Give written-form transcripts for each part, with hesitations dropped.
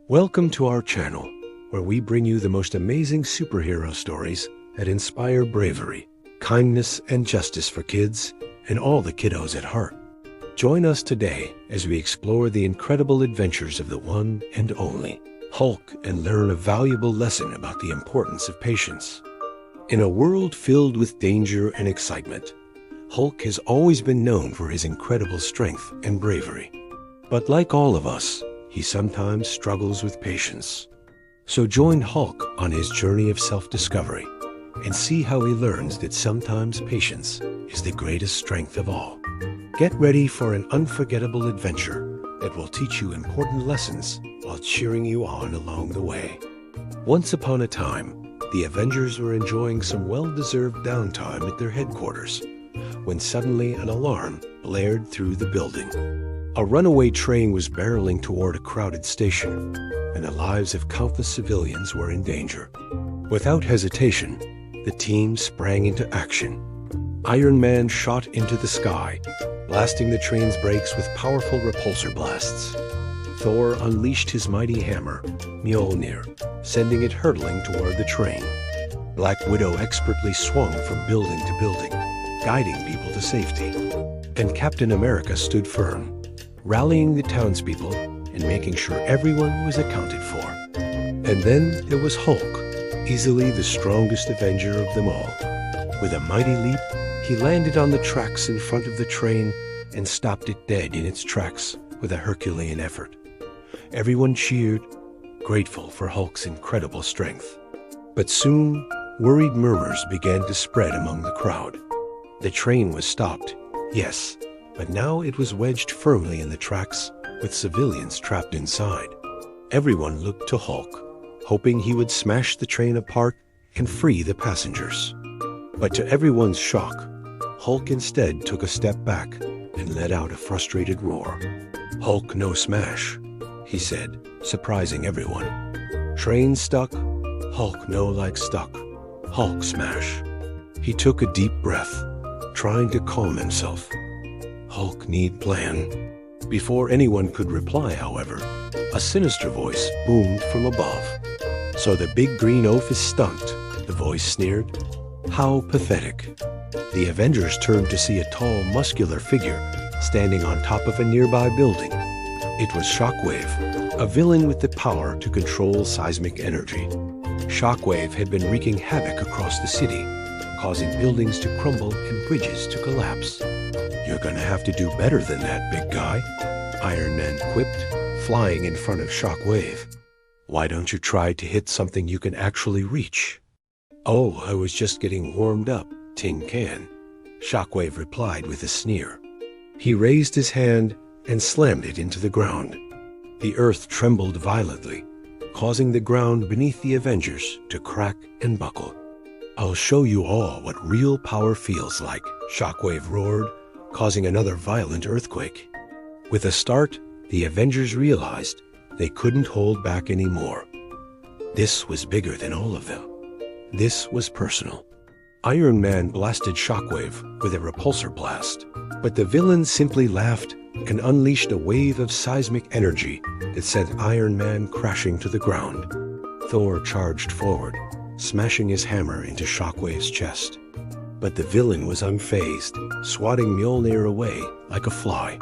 Welcome to our channel, where we bring you the most amazing superhero stories that inspire bravery, kindness, and justice for kids and all the kiddos at heart. Join us today as we explore the incredible adventures of the one and only Hulk and learn a valuable lesson about the importance of patience. In a world filled with danger and excitement, Hulk has always been known for his incredible strength and bravery. But like all of us, he sometimes struggles with patience. So join Hulk on his journey of self-discovery and see how he learns that sometimes patience is the greatest strength of all. Get ready for an unforgettable adventure that will teach you important lessons while cheering you on along the way. Once upon a time, the Avengers were enjoying some well-deserved downtime at their headquarters when suddenly an alarm blared through the building. A runaway train was barreling toward a crowded station, and the lives of countless civilians were in danger. Without hesitation, the team sprang into action. Iron Man shot into the sky, blasting the train's brakes with powerful repulsor blasts. Thor unleashed his mighty hammer, Mjolnir, sending it hurtling toward the train. Black Widow expertly swung from building to building, guiding people to safety. And Captain America stood firm, rallying the townspeople and making sure everyone was accounted for. And then there was Hulk, easily the strongest Avenger of them all. With a mighty leap, he landed on the tracks in front of the train and stopped it dead in its tracks with a Herculean effort. Everyone cheered, grateful for Hulk's incredible strength. But soon, worried murmurs began to spread among the crowd. The train was stopped, yes, but now it was wedged firmly in the tracks with civilians trapped inside. Everyone looked to Hulk, hoping he would smash the train apart and free the passengers. But to everyone's shock, Hulk instead took a step back and let out a frustrated roar. "Hulk no smash," he said, surprising everyone. "Train stuck, Hulk no like stuck, Hulk smash." He took a deep breath, trying to calm himself. "Hulk need plan." Before anyone could reply, however, a sinister voice boomed from above. "So the big green oaf is stumped," the voice sneered. "How pathetic." The Avengers turned to see a tall, muscular figure standing on top of a nearby building. It was Shockwave, a villain with the power to control seismic energy. Shockwave had been wreaking havoc across the city, causing buildings to crumble and bridges to collapse. "You're gonna have to do better than that, big guy," Iron Man quipped, flying in front of Shockwave. "Why don't you try to hit something you can actually reach?" "Oh, I was just getting warmed up, tin can," Shockwave replied with a sneer. He raised his hand and slammed it into the ground. The earth trembled violently, causing the ground beneath the Avengers to crack and buckle. "I'll show you all what real power feels like," Shockwave roared, causing another violent earthquake. With a start, the Avengers realized they couldn't hold back anymore. This was bigger than all of them. This was personal. Iron Man blasted Shockwave with a repulsor blast, but the villain simply laughed and unleashed a wave of seismic energy that sent Iron Man crashing to the ground. Thor charged forward, smashing his hammer into Shockwave's chest. But the villain was unfazed, swatting Mjolnir away like a fly.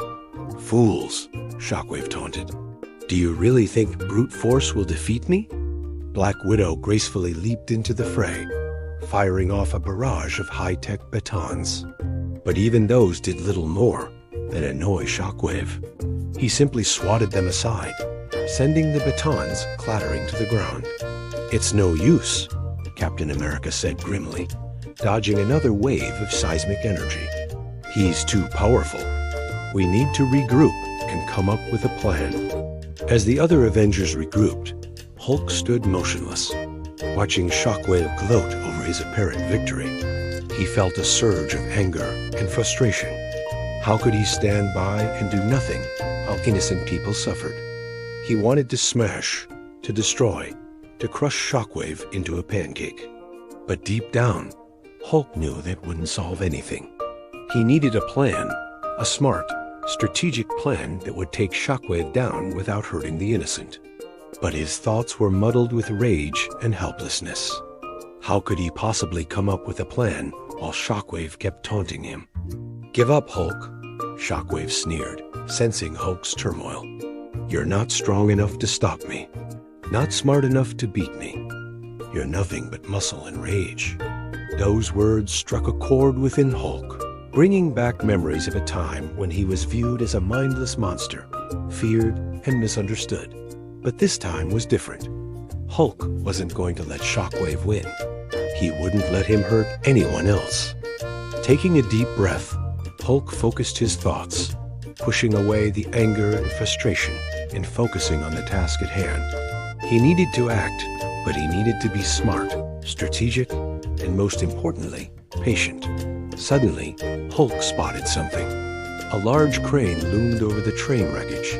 "Fools," Shockwave taunted. "Do you really think brute force will defeat me?" Black Widow gracefully leaped into the fray, firing off a barrage of high-tech batons. But even those did little more than annoy Shockwave. He simply swatted them aside, sending the batons clattering to the ground. "It's no use," Captain America said grimly, dodging another wave of seismic energy. "He's too powerful. We need to regroup and come up with a plan." As the other Avengers regrouped, Hulk stood motionless, watching Shockwave gloat over his apparent victory. He felt a surge of anger and frustration. How could he stand by and do nothing while innocent people suffered? He wanted to smash, to destroy, to crush Shockwave into a pancake. But deep down, Hulk knew that wouldn't solve anything. He needed a plan, a smart, strategic plan that would take Shockwave down without hurting the innocent. But his thoughts were muddled with rage and helplessness. How could he possibly come up with a plan while Shockwave kept taunting him? "Give up, Hulk," Shockwave sneered, sensing Hulk's turmoil. "You're not strong enough to stop me. Not smart enough to beat me. You're nothing but muscle and rage." Those words struck a chord within Hulk, bringing back memories of a time when he was viewed as a mindless monster, feared and misunderstood. But this time was different. Hulk wasn't going to let Shockwave win. He wouldn't let him hurt anyone else. Taking a deep breath, Hulk focused his thoughts, pushing away the anger and frustration and focusing on the task at hand. He needed to act, but he needed to be smart, strategic, and most importantly, patient. Suddenly, Hulk spotted something. A large crane loomed over the train wreckage,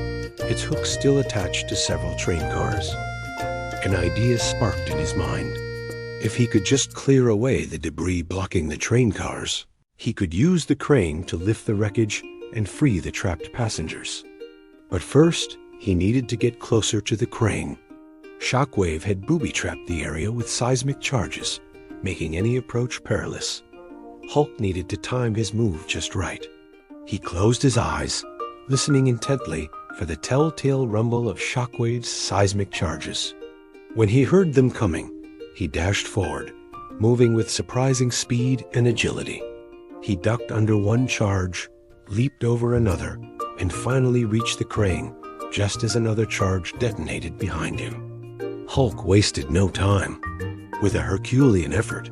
its hook still attached to several train cars. An idea sparked in his mind. If he could just clear away the debris blocking the train cars, he could use the crane to lift the wreckage and free the trapped passengers. But first, he needed to get closer to the crane. Shockwave had booby-trapped the area with seismic charges, making any approach perilous. Hulk needed to time his move just right. He closed his eyes, listening intently for the telltale rumble of Shockwave's seismic charges. When he heard them coming, he dashed forward, moving with surprising speed and agility. He ducked under one charge, leaped over another, and finally reached the crane just as another charge detonated behind him. Hulk wasted no time. With a Herculean effort,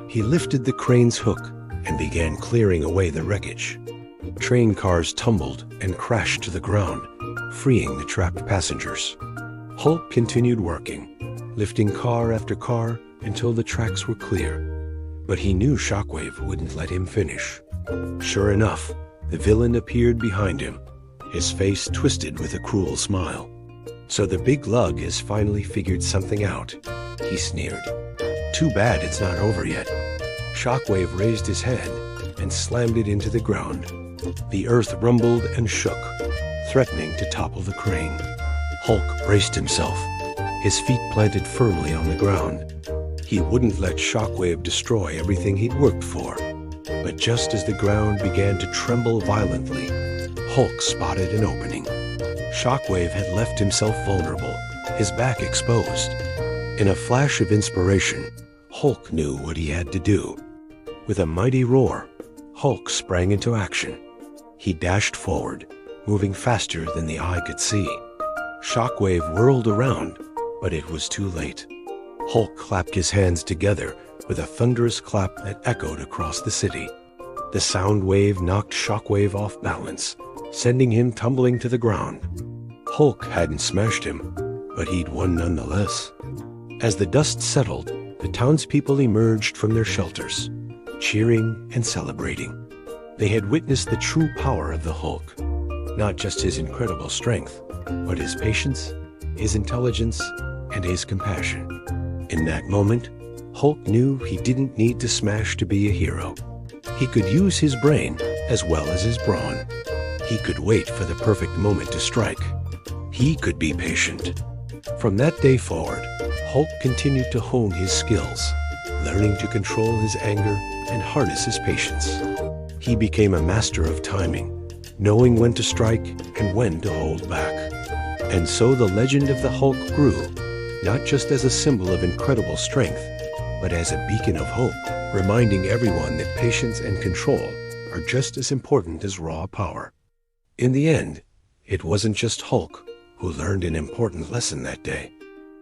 he lifted the crane's hook and began clearing away the wreckage. Train cars tumbled and crashed to the ground, freeing the trapped passengers. Hulk continued working, lifting car after car until the tracks were clear. But he knew Shockwave wouldn't let him finish. Sure enough, the villain appeared behind him, his face twisted with a cruel smile. "So the big lug has finally figured something out," he sneered. "Too bad it's not over yet." Shockwave raised his hand and slammed it into the ground. The earth rumbled and shook, threatening to topple the crane. Hulk braced himself, his feet planted firmly on the ground. He wouldn't let Shockwave destroy everything he'd worked for. But just as the ground began to tremble violently, Hulk spotted an opening. Shockwave had left himself vulnerable, his back exposed. In a flash of inspiration, Hulk knew what he had to do. With a mighty roar, Hulk sprang into action. He dashed forward, moving faster than the eye could see. Shockwave whirled around, but it was too late. Hulk clapped his hands together with a thunderous clap that echoed across the city. The sound wave knocked Shockwave off balance, sending him tumbling to the ground. Hulk hadn't smashed him, but he'd won nonetheless. As the dust settled, the townspeople emerged from their shelters, cheering and celebrating. They had witnessed the true power of the Hulk, not just his incredible strength, but his patience, his intelligence, and his compassion. In that moment, Hulk knew he didn't need to smash to be a hero. He could use his brain as well as his brawn. He could wait for the perfect moment to strike. He could be patient. From that day forward, Hulk continued to hone his skills, learning to control his anger and harness his patience. He became a master of timing, knowing when to strike and when to hold back. And so the legend of the Hulk grew, not just as a symbol of incredible strength, but as a beacon of hope, reminding everyone that patience and control are just as important as raw power. In the end, it wasn't just Hulk who learned an important lesson that day.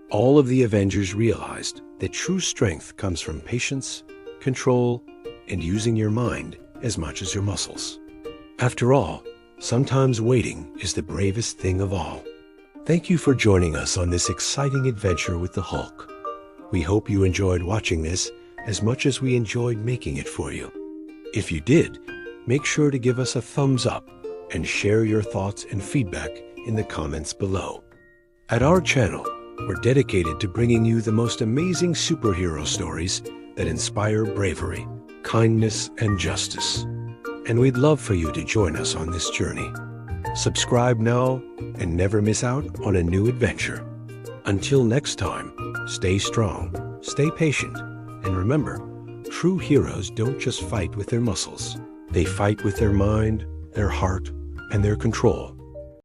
All of the Avengers realized that true strength comes from patience, control, and using your mind as much as your muscles. After all, sometimes waiting is the bravest thing of all. Thank you for joining us on this exciting adventure with the Hulk. We hope you enjoyed watching this as much as we enjoyed making it for you. If you did, make sure to give us a thumbs up and share your thoughts and feedback in the comments below. At our channel, we're dedicated to bringing you the most amazing superhero stories that inspire bravery, kindness, and justice. And we'd love for you to join us on this journey. Subscribe now and never miss out on a new adventure. Until next time, stay strong, stay patient, and remember, true heroes don't just fight with their muscles. They fight with their mind, their heart, and their control.